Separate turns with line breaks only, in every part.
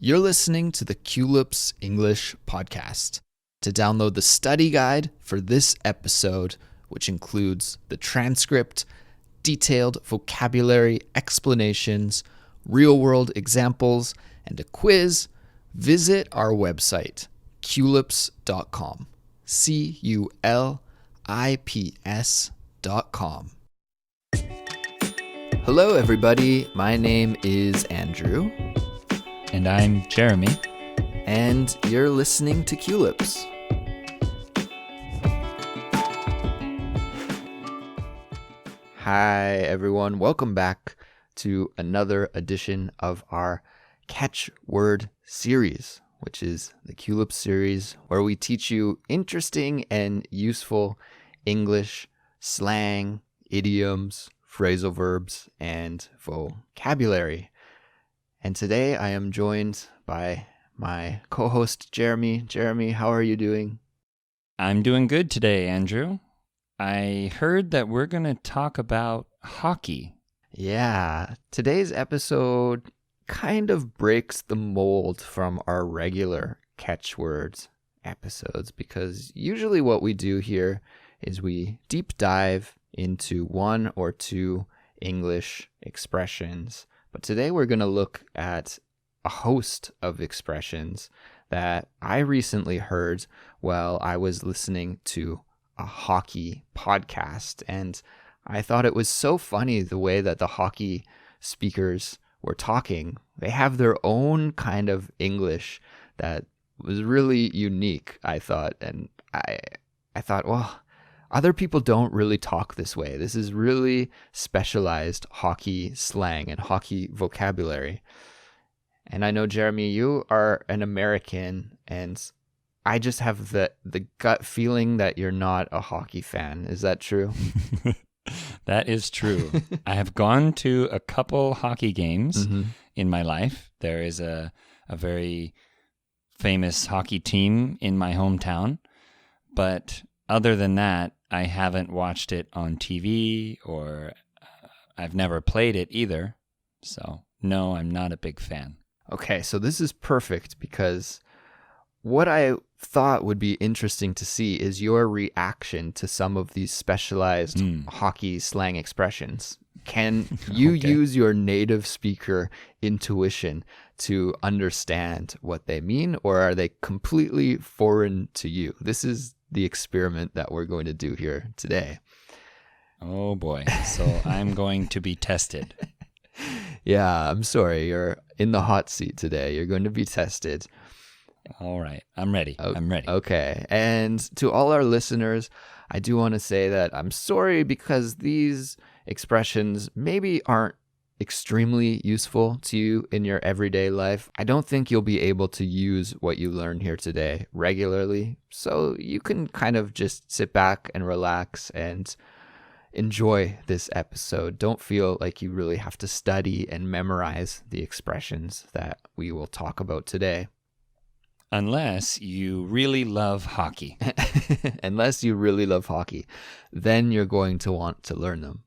You're listening to the Culips English podcast. To download the study guide for this episode, which includes the transcript, detailed vocabulary explanations, real-world examples, and a quiz, visit our website, culips.com. Culips.com. Hello, everybody. My name is Andrew.
And I'm Jeremy.
And you're listening to Culips. Hi, everyone. Welcome back to another edition of our Catchword series, which is the Culips series, where we teach you interesting and useful English, slang, idioms, phrasal verbs, and vocabulary. And today I am joined by my co-host, Jeremy. Jeremy, how are you doing?
I'm doing good today, Andrew. I heard that we're going to talk about hockey.
Yeah, today's episode kind of breaks the mold from our regular catchwords episodes, because usually what we do here is we deep dive into one or two English expressions. But today we're going to look at a host of expressions that I recently heard while I was listening to a hockey podcast. And I thought it was so funny the way that the hockey speakers were talking. They have their own kind of English that was really unique, I thought. And I thought, well, other people don't really talk this way. This is really specialized hockey slang and hockey vocabulary. And I know, Jeremy, you are an American, and I just have the gut feeling that you're not a hockey fan. Is that true?
That is true. I have gone to a couple hockey games in my life. There is a very famous hockey team in my hometown, but other than that, I haven't watched it on TV, or I've never played it either. So, no, I'm not a big fan.
Okay, so this is perfect, because what I thought would be interesting to see is your reaction to some of these specialized hockey slang expressions. Can you use your native speaker intuition to understand what they mean, or are they completely foreign to you? This is the experiment that we're going to do here today.
Oh boy. So I'm going to be tested.
Yeah, I'm sorry. You're in the hot seat today. You're going to be tested.
All right. I'm ready. I'm ready.
Okay. And to all our listeners, I do want to say that I'm sorry, because these expressions maybe aren't extremely useful to you in your everyday life. I don't think you'll be able to use what you learn here today regularly. So you can kind of just sit back and relax and enjoy this episode. Don't feel like you really have to study and memorize the expressions that we will talk about today.
Unless you really love hockey.
Unless you really love hockey, then you're going to want to learn them.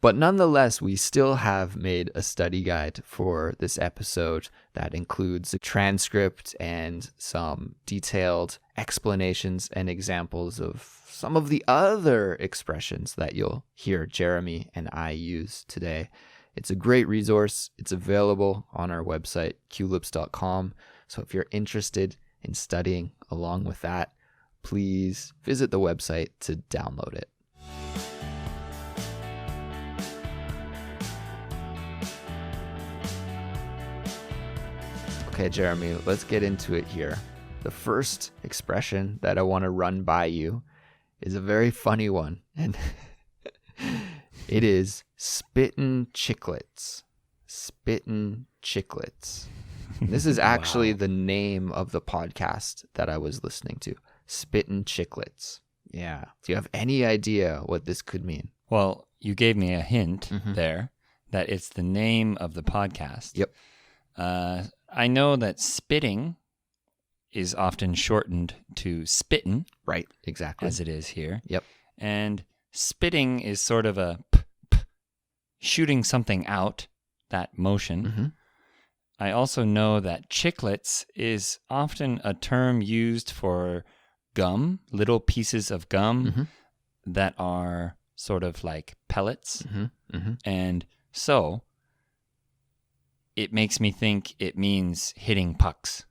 But nonetheless, we still have made a study guide for this episode that includes a transcript and some detailed explanations and examples of some of the other expressions that you'll hear Jeremy and I use today. It's a great resource. It's available on our website, culips.com. So if you're interested in studying along with that, please visit the website to download it. Okay, Jeremy, let's get into it here. The first expression that I want to run by you is a very funny one, and it is Spittin Chiclets. Spittin Chiclets. This is actually the name of the podcast that I was listening to. Spittin Chiclets. Yeah. Do you have any idea what this could mean?
Well, you gave me a hint there that it's the name of the podcast.
Yep.
I know that spitting is often shortened to spittin'.
Right, exactly.
As it is here.
Yep.
And spitting is sort of a shooting something out, that motion. I also know that chiclets is often a term used for gum, little pieces of gum that are sort of like pellets. And so it makes me think it means hitting pucks.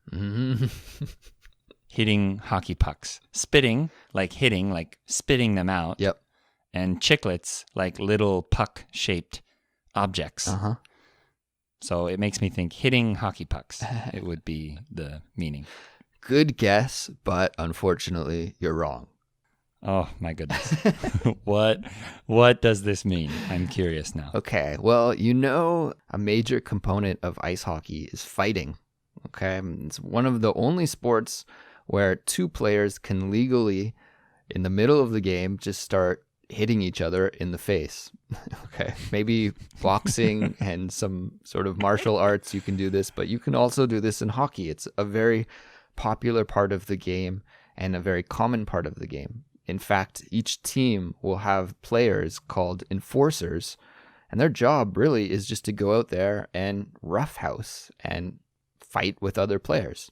Hitting hockey pucks. Spitting, like hitting, like spitting them out.
Yep.
And chiclets, like little puck-shaped objects. So it makes me think hitting hockey pucks. It would be the meaning.
Good guess, but unfortunately, you're wrong.
Oh, my goodness. What does this mean? I'm curious now.
Okay, well, a major component of ice hockey is fighting. Okay, it's one of the only sports where two players can legally, in the middle of the game, just start hitting each other in the face. Okay, maybe boxing and some sort of martial arts, you can do this, but you can also do this in hockey. It's a very popular part of the game and a very common part of the game. In fact, each team will have players called enforcers, and their job really is just to go out there and roughhouse and fight with other players.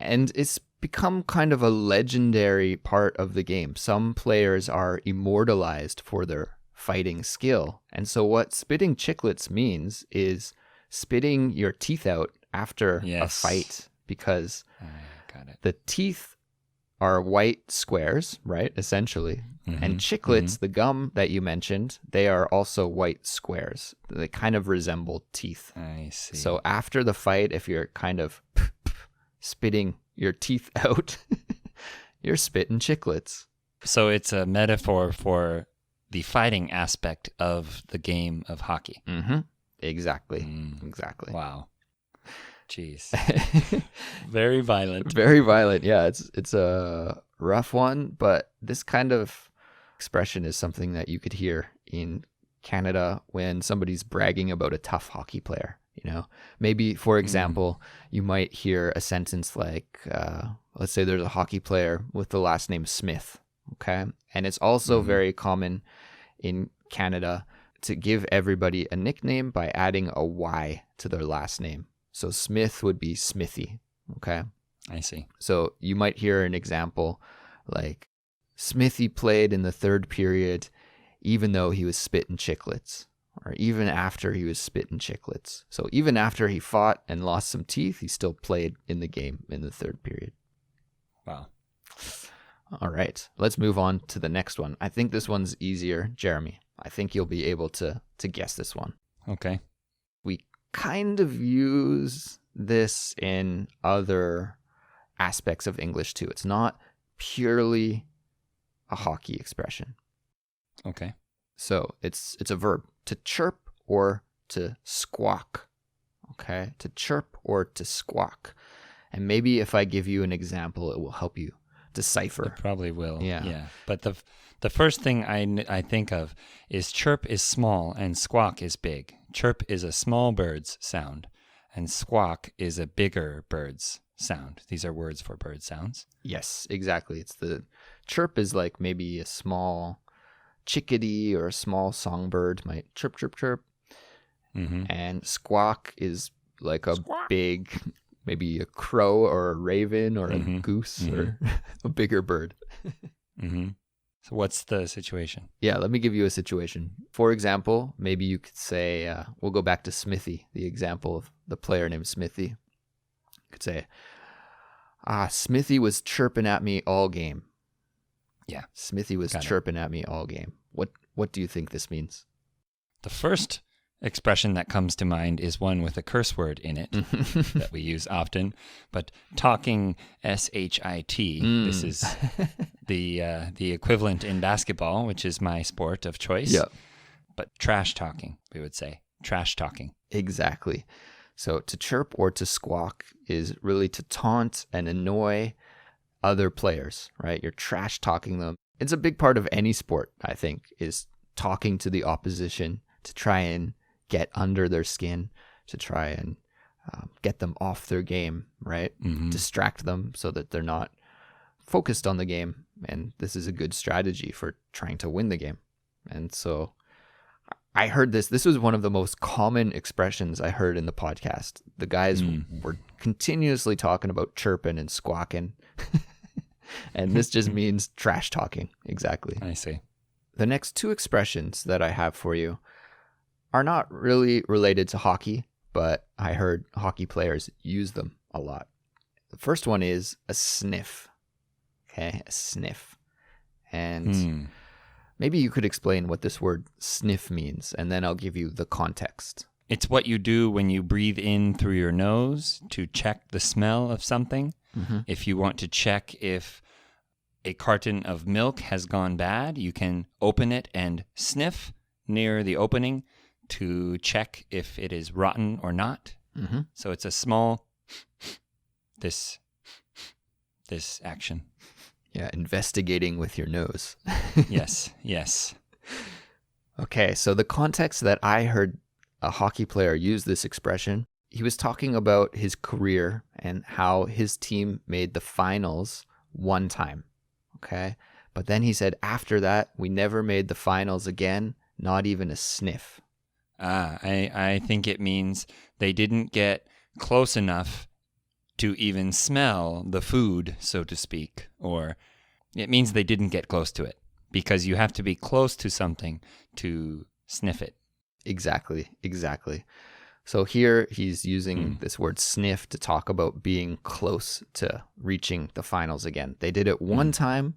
And it's become kind of a legendary part of the game. Some players are immortalized for their fighting skill. And so what Spittin Chiclets means is spitting your teeth out after a fight, because the teeth are white squares, right? Essentially. And chiclets, the gum that you mentioned, they are also white squares. They kind of resemble teeth.
I see.
So after the fight, if you're kind of spitting your teeth out, you're spitting chiclets.
So it's a metaphor for the fighting aspect of the game of hockey.
Exactly. Exactly.
Wow. Jeez. Very violent.
Very violent. Yeah, it's a rough one, but this kind of expression is something that you could hear in Canada when somebody's bragging about a tough hockey player. Maybe, for example, you might hear a sentence like, let's say there's a hockey player with the last name Smith, okay? And it's also very common in Canada to give everybody a nickname by adding a Y to their last name. So Smith would be Smithy, okay?
I see.
So you might hear an example like, Smithy played in the third period even though he was spitting chiclets. Or even after he was spitting chiclets. So even after he fought and lost some teeth, he still played in the game in the third period.
Wow.
All right. Let's move on to the next one. I think this one's easier, Jeremy. I think you'll be able to guess this one.
Okay.
We kind of use this in other aspects of English too. It's not purely a hockey expression.
Okay.
So it's a verb. To chirp or to squawk. Okay? To chirp or to squawk. And maybe if I give you an example, it will help you decipher.
It probably will.
Yeah.
But the first thing I think of is chirp is small and squawk is big. Chirp is a small bird's sound, and squawk is a bigger bird's sound. These are words for bird sounds.
Yes, exactly. Chirp is like maybe a small chickadee or a small songbird might chirp, chirp, chirp. And squawk is like a big, maybe a crow or a raven or a goose or a bigger bird.
So what's the situation?
Yeah, let me give you a situation. For example, maybe you could say, we'll go back to Smithy, the example of the player named Smithy. You could say, Smithy was chirping at me all game.
Yeah.
Smithy was chirping at me all game. What do you think this means?
The first expression that comes to mind is one with a curse word in it that we use often. But talking, S-H-I-T, this is the equivalent in basketball, which is my sport of choice.
Yeah.
But trash talking, we would say. Trash talking.
Exactly. So to chirp or to squawk is really to taunt and annoy other players, right? You're trash talking them. It's a big part of any sport, I think, is talking to the opposition to try and get under their skin, to try and get them off their game, right? Distract them so that they're not focused on the game. And this is a good strategy for trying to win the game. And so I heard this. This was one of the most common expressions I heard in the podcast. The guys were continuously talking about chirping and squawking. And this just means trash talking. Exactly.
I see.
The next two expressions that I have for you are not really related to hockey, but I heard hockey players use them a lot. The first one is a sniff. Okay, a sniff. And maybe you could explain what this word sniff means, and then I'll give you the context.
It's what you do when you breathe in through your nose to check the smell of something. Mm-hmm. If you want to check if a carton of milk has gone bad, you can open it and sniff near the opening to check if it is rotten or not. Mm-hmm. So it's a small this action.
Yeah, investigating with your nose.
Yes.
Okay, so the context that I heard a hockey player use this expression, he was talking about his career and how his team made the finals one time. Okay, but then he said after that, we never made the finals again, not even a sniff.
I think it means they didn't get close enough to even smell the food, so to speak, or it means they didn't get close to it because you have to be close to something to sniff it.
Exactly. So here he's using this word sniff to talk about being close to reaching the finals again. They did it one time,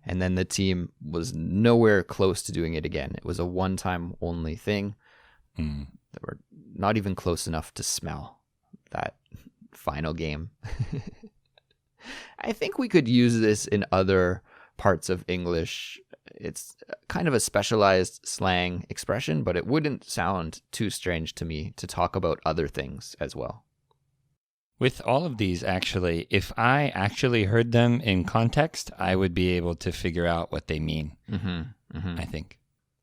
and then the team was nowhere close to doing it again. It was a one-time only thing. They were not even close enough to smell that final game. I think we could use this in other parts of English. It's kind of a specialized slang expression, but it wouldn't sound too strange to me to talk about other things as well.
With all of these, actually, if I actually heard them in context, I would be able to figure out what they mean, I think.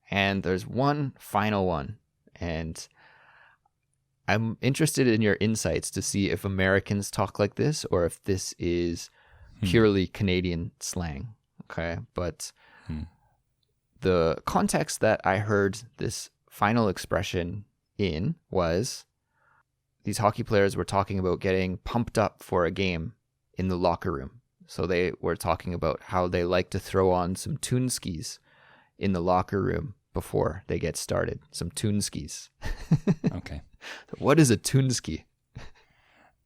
And there's one final one, and I'm interested in your insights to see if Americans talk like this or if this is purely Canadian slang. Okay, but the context that I heard this final expression in was these hockey players were talking about getting pumped up for a game in the locker room. So they were talking about how they like to throw on some tune skis in the locker room before they get started. Some tune skis.
Okay.
What is a tune ski?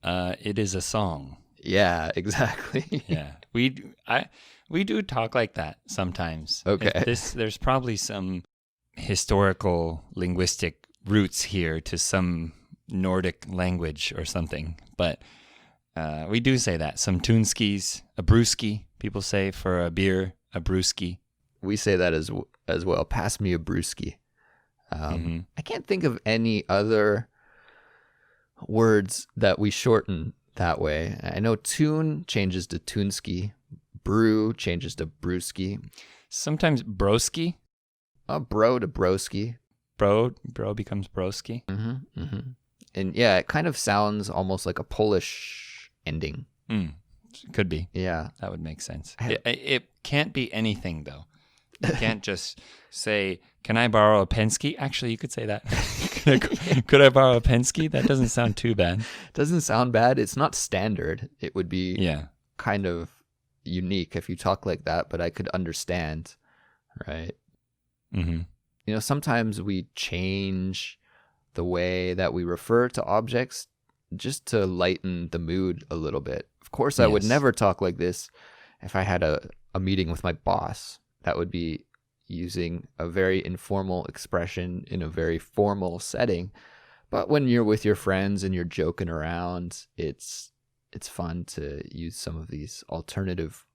It is a song.
Yeah, exactly.
Yeah. We do talk like that sometimes.
Okay.
There's probably some historical linguistic roots here to some Nordic language or something, but we do say that. Some tunskis, a brewski, people say for a beer, a brewski.
We say that as well. Pass me a brewski. I can't think of any other words that we shorten that way. I know tune changes to tunski. Brew changes to brewski.
Sometimes broski.
Bro to broski.
Bro becomes broski.
And yeah, it kind of sounds almost like a Polish ending.
Could be.
Yeah.
That would make sense. It can't be anything, though. You can't just say, can I borrow a Penske? Actually, you could say that. Could I borrow a Penske? That doesn't sound too bad.
Doesn't sound bad. It's not standard. It would be kind of unique if you talk like that, but I could understand, right? You know, sometimes we change the way that we refer to objects just to lighten the mood a little bit. Of course, I would never talk like this if I had a meeting with my boss. That would be using a very informal expression in a very formal setting. But when you're with your friends and you're joking around, it's fun to use some of these alternative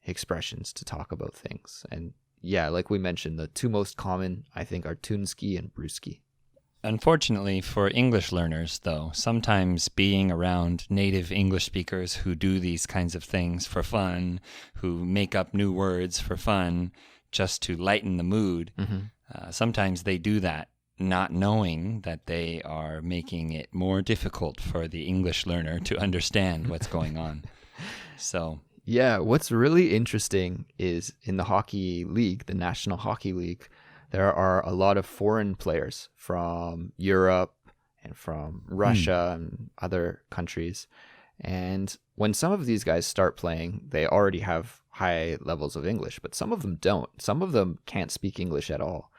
expressions to talk about things. And yeah, like we mentioned, the two most common, I think, are tunski and brewski.
Unfortunately for English learners, though, sometimes being around native English speakers who do these kinds of things for fun, who make up new words for fun just to lighten the mood, sometimes they do that not knowing that they are making it more difficult for the English learner to understand what's going on. So
yeah, what's really interesting is in the hockey league, the National Hockey League, there are a lot of foreign players from Europe and from Russia and other countries. And when some of these guys start playing, they already have high levels of English, but some of them don't. Some of them can't speak English at all.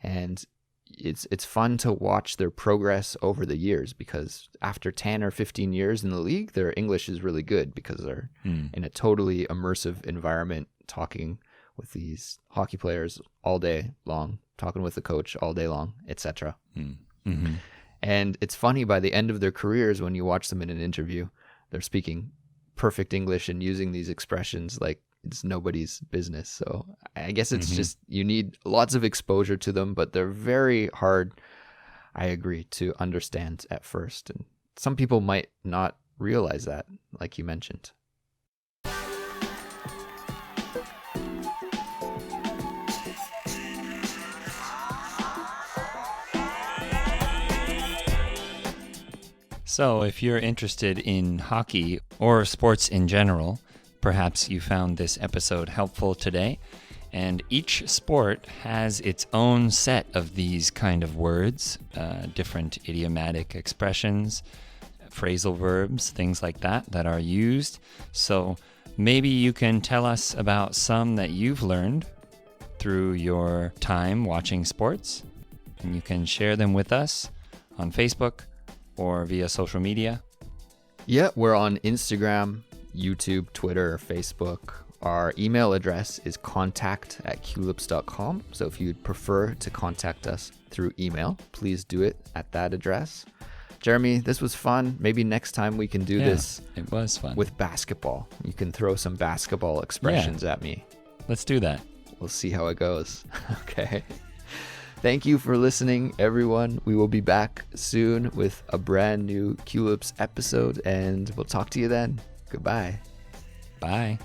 And it's fun to watch their progress over the years, because after 10 or 15 years in the league, their English is really good because they're in a totally immersive environment, talking with these hockey players all day long, talking with the coach all day long, etc.
Mm-hmm.
And it's funny, by the end of their careers, when you watch them in an interview, they're speaking perfect English and using these expressions like it's nobody's business. So I guess it's just, you need lots of exposure to them, but they're very hard, I agree, to understand at first. And some people might not realize that, like you mentioned.
So if you're interested in hockey or sports in general, perhaps you found this episode helpful today. And each sport has its own set of these kind of words, different idiomatic expressions, phrasal verbs, things like that are used. So maybe you can tell us about some that you've learned through your time watching sports, and you can share them with us on Facebook or via social media.
Yeah, we're on Instagram, YouTube, Twitter, Facebook. Our email address is contact@culips.com. So if you'd prefer to contact us through email, please do it at that address. Jeremy, this was fun. Maybe next time we can do this.
It was fun.
With basketball. You can throw some basketball expressions at me.
Let's do that.
We'll see how it goes. Okay. Thank you for listening, everyone. We will be back soon with a brand new Culips episode, and we'll talk to you then. Goodbye.
Bye.